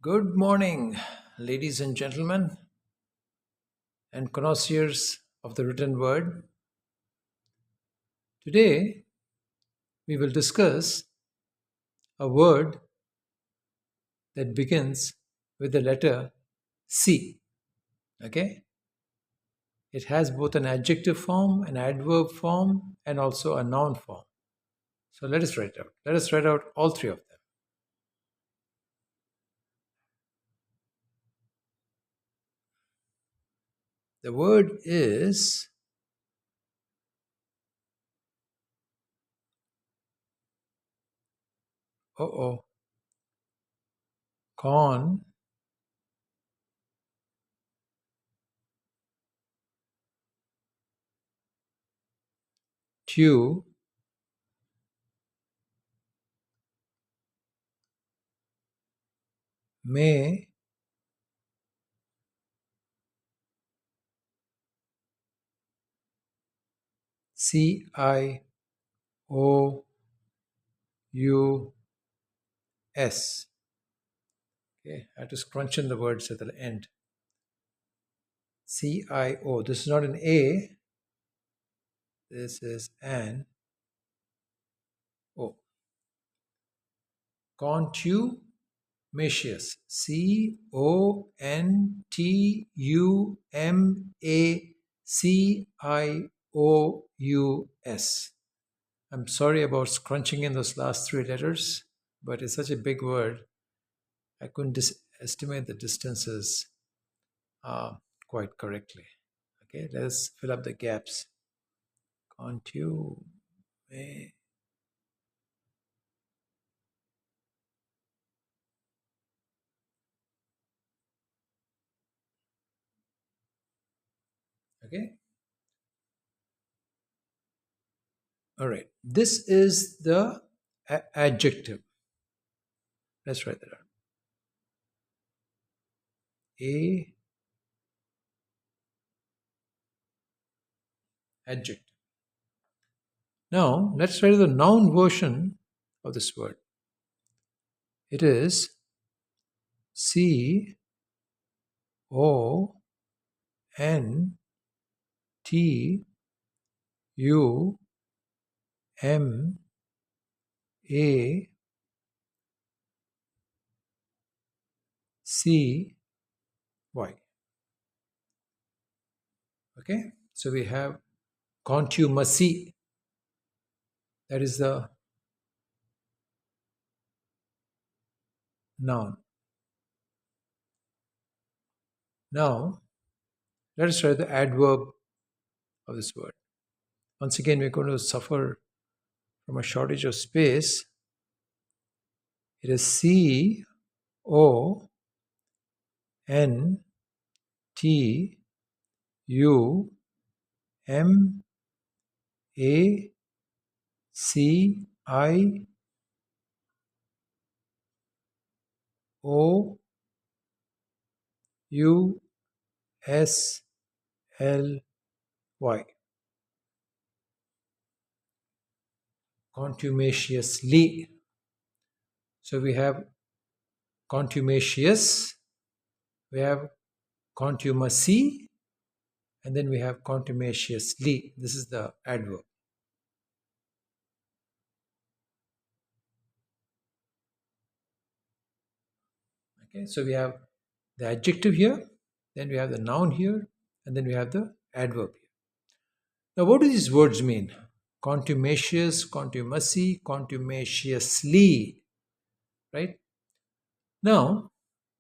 Good morning, ladies and gentlemen, and connoisseurs of the written word. Today, we will discuss a word that begins with the letter C. Okay? It has both an adjective form, an adverb form, and also a noun form. So let us write it out. Let us write out all three of them. The word is oh, con, tu, me, C I O U S. Okay, I have to scrunch in the words at the end. CIO. This is not an A. This is an O. Contumacious. CONTUMACIOUS. I'm sorry about scrunching in those last three letters, but it's such a big word. I couldn't estimate the distances uh, quite correctly. Okay, let's fill up the gaps. Contu. Okay. All right. This is the adjective. Let's write that out. A adjective. Now let's write the noun version of this word. It is CONTUMACY. Okay. So we have contumacy. That is the noun. Now let us write the adverb of this word. Once again, we're going to suffer from a shortage of space. It is CONTUMACIOUSLY. Contumaciously. So we have contumacious, we have contumacy, and then we have contumaciously. This is the adverb. Okay, so we have the adjective here, then we have the noun here, and then we have the adverb here. Now, what do these words mean? Contumacious, contumacy, contumaciously, right? Now,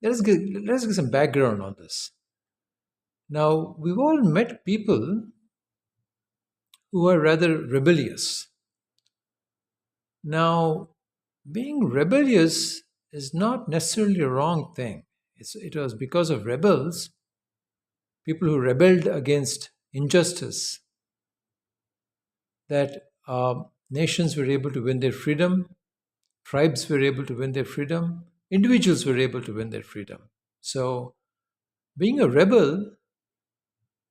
let's get some background on this. Now, we've all met people who are rather rebellious. Now, being rebellious is not necessarily a wrong thing. It was because of rebels, people who rebelled against injustice, that nations were able to win their freedom, tribes were able to win their freedom, individuals were able to win their freedom. So, being a rebel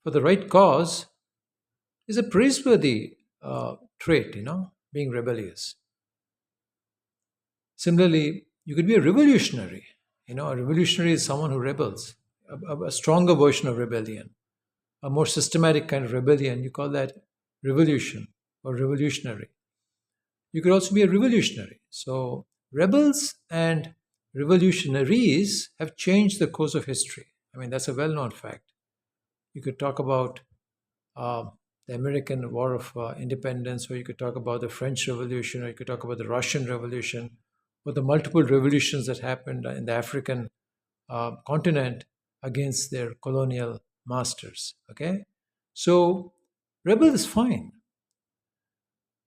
for the right cause is a praiseworthy trait, being rebellious. Similarly, you could be a revolutionary. A revolutionary is someone who rebels, a stronger version of rebellion, a more systematic kind of rebellion. You call that revolution or revolutionary. You could also be a revolutionary. So, rebels and revolutionaries have changed the course of history. I mean, that's a well known fact. You could talk about uh, the American War of Independence, or you could talk about the French Revolution, or you could talk about the Russian Revolution, or the multiple revolutions that happened in the African continent against their colonial masters. Okay, so rebel is fine.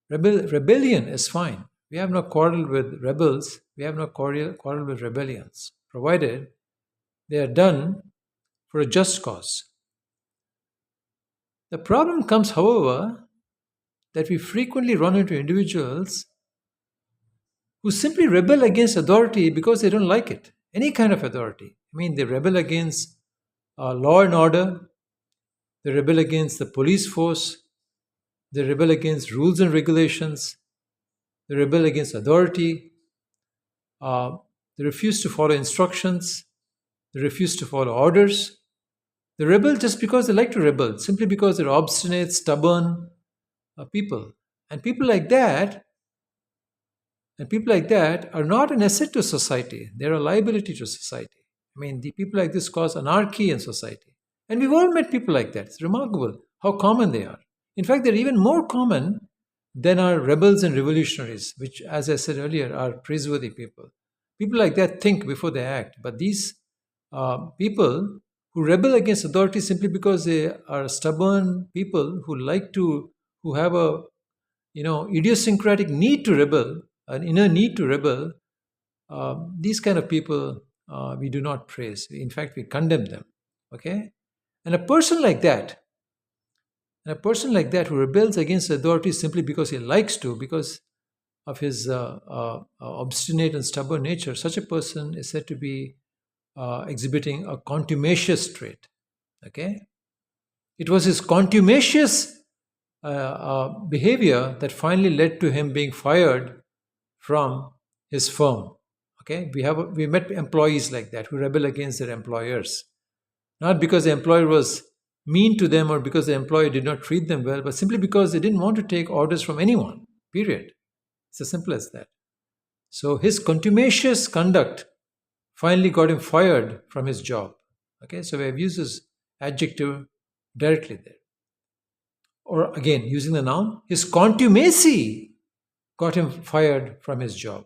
Rebellion is fine. We have no quarrel with rebels. We have no quarrel with rebellions, provided they are done for a just cause. The problem comes, however, that we frequently run into individuals who simply rebel against authority because they don't like it. Any kind of authority. I mean, they rebel against law and order, they rebel against the police force, they rebel against rules and regulations, they rebel against authority, uh, they refuse to follow instructions, they refuse to follow orders. They rebel just because they like to rebel, simply because they're obstinate, stubborn people. And people like that And people like that are not an asset to society, they're a liability to society. I mean, the people like this cause anarchy in society. And we've all met people like that. It's remarkable how common they are. In fact, they're even more common than our rebels and revolutionaries, which, as I said earlier, are praiseworthy people. People like that think before they act. But these people who rebel against authority simply because they are stubborn people who have a idiosyncratic need to rebel, an inner need to rebel, these kind of people we do not praise. In fact, we condemn them. Okay, and a person like that, who rebels against authority simply because he likes to, because of his obstinate and stubborn nature, such a person is said to be exhibiting a contumacious trait. Okay, it was his contumacious behavior that finally led to him being fired from his firm. Okay, we met employees like that who rebel against their employers, not because the employer was mean to them or because the employer did not treat them well, but simply because they didn't want to take orders from anyone. Period. It's as simple as that. So his contumacious conduct finally got him fired from his job. Okay, so we have used this adjective directly there. Or again, using the noun, his contumacy got him fired from his job.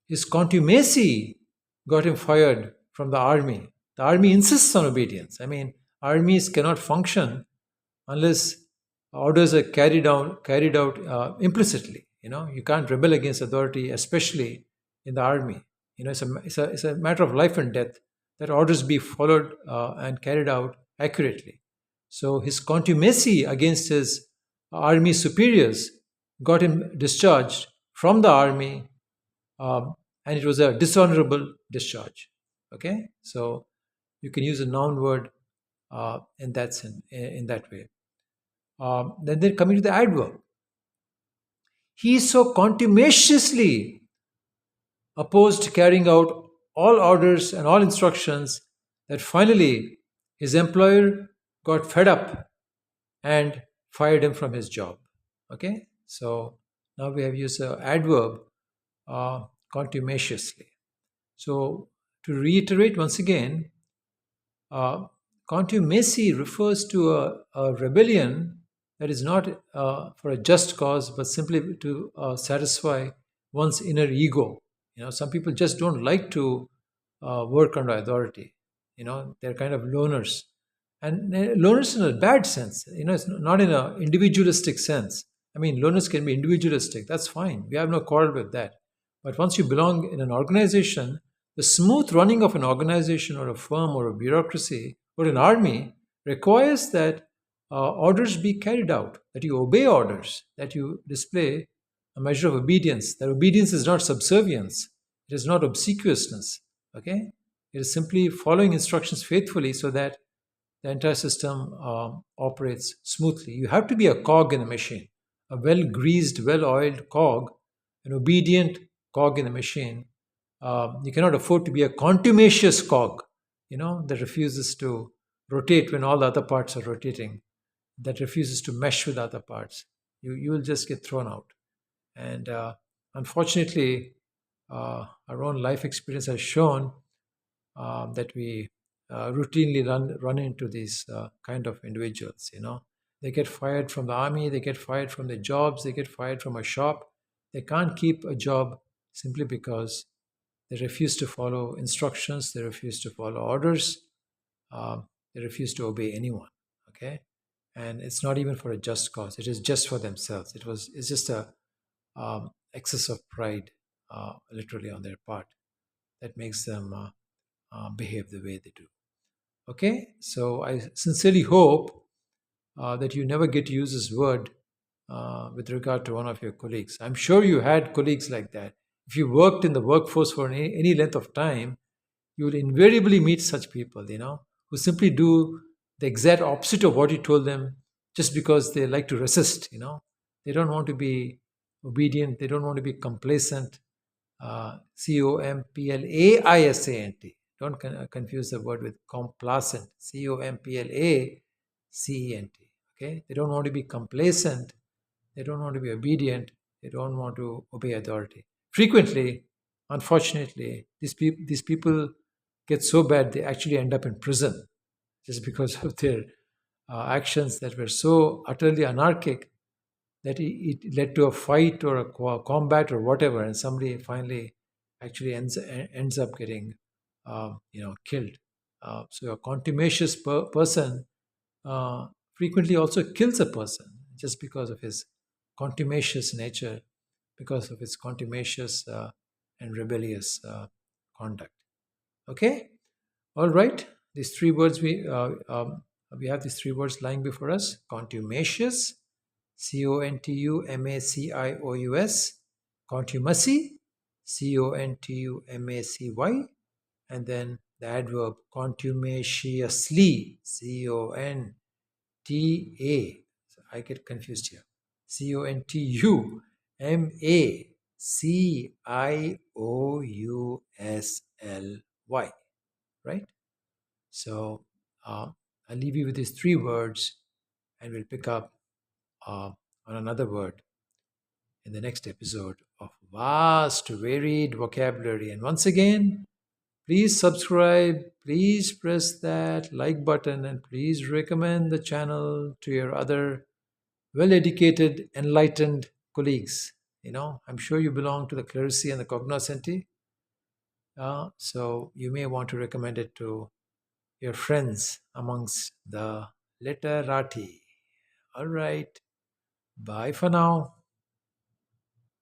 His contumacy got him fired from the army. The army insists on obedience. I mean, armies cannot function unless orders are carried out implicitly. You can't rebel against authority, especially in the army. It's a matter of life and death that orders be followed and carried out accurately. So his contumacy against his army superiors got him discharged from the army, and it was a dishonorable discharge. Okay, so you can use a noun word in that in that way. Then coming to the adverb, he so contumaciously opposed carrying out all orders and all instructions that finally his employer got fed up and fired him from his job. Okay, so now we have used the adverb contumaciously. So to reiterate once again, uh, contumacy refers to a rebellion that is not for a just cause, but simply to satisfy one's inner ego. Some people just don't like to work under authority. They're kind of loners, and loners in a bad sense. It's not in an individualistic sense. I mean, loners can be individualistic. That's fine. We have no quarrel with that. But once you belong in an organization, the smooth running of an organization or a firm or a bureaucracy or an army requires that orders be carried out, that you obey orders, that you display a measure of obedience. That obedience is not subservience, it is not obsequiousness. Okay? It is simply following instructions faithfully so that the entire system operates smoothly. You have to be a cog in a machine, a well greased, well oiled cog, an obedient cog in a machine You cannot afford to be a contumacious cog, that refuses to rotate when all the other parts are rotating, that refuses to mesh with other parts. You will just get thrown out. And unfortunately, our own life experience has shown that we routinely run into these kind of individuals. They get fired from the army, they get fired from their jobs, they get fired from a shop. They can't keep a job simply because they refuse to follow instructions, they refuse to follow orders, they refuse to obey anyone. Okay, and it's not even for a just cause. It is just for themselves. It's just a excess of pride, literally on their part, that makes them behave the way they do. Okay, so I sincerely hope that you never get to use this word with regard to one of your colleagues. I'm sure you had colleagues like that. If you worked in the workforce for any length of time, you will invariably meet such people, who simply do the exact opposite of what you told them just because they like to resist. They don't want to be obedient, they don't want to be complacent. Complaisant. Don't confuse the word with complacent. Complacent. Okay, they don't want to be complacent. They don't want to be obedient. They don't want to obey authority. Frequently, unfortunately, these people get so bad they actually end up in prison just because of their actions that were so utterly anarchic that it led to a fight or a combat or whatever, and somebody finally actually ends up getting killed. So a contumacious person frequently also kills a person just because of his contumacious nature, because of his contumacious and rebellious conduct. Okay, all right. These three words we have these three words lying before us: contumacious, contumacious, contumacy, contumacy, and then the adverb contumaciously, conta. I get confused here. Contumaciosly, right? So I'll leave you with these three words, and we'll pick up on another word in the next episode of vast, varied vocabulary. And once again, please subscribe, please press that like button, and please recommend the channel to your other well educated, enlightened colleagues. I'm sure you belong to the clerisy and the cognoscenti. So you may want to recommend it to your friends amongst the literati. All right. Bye for now.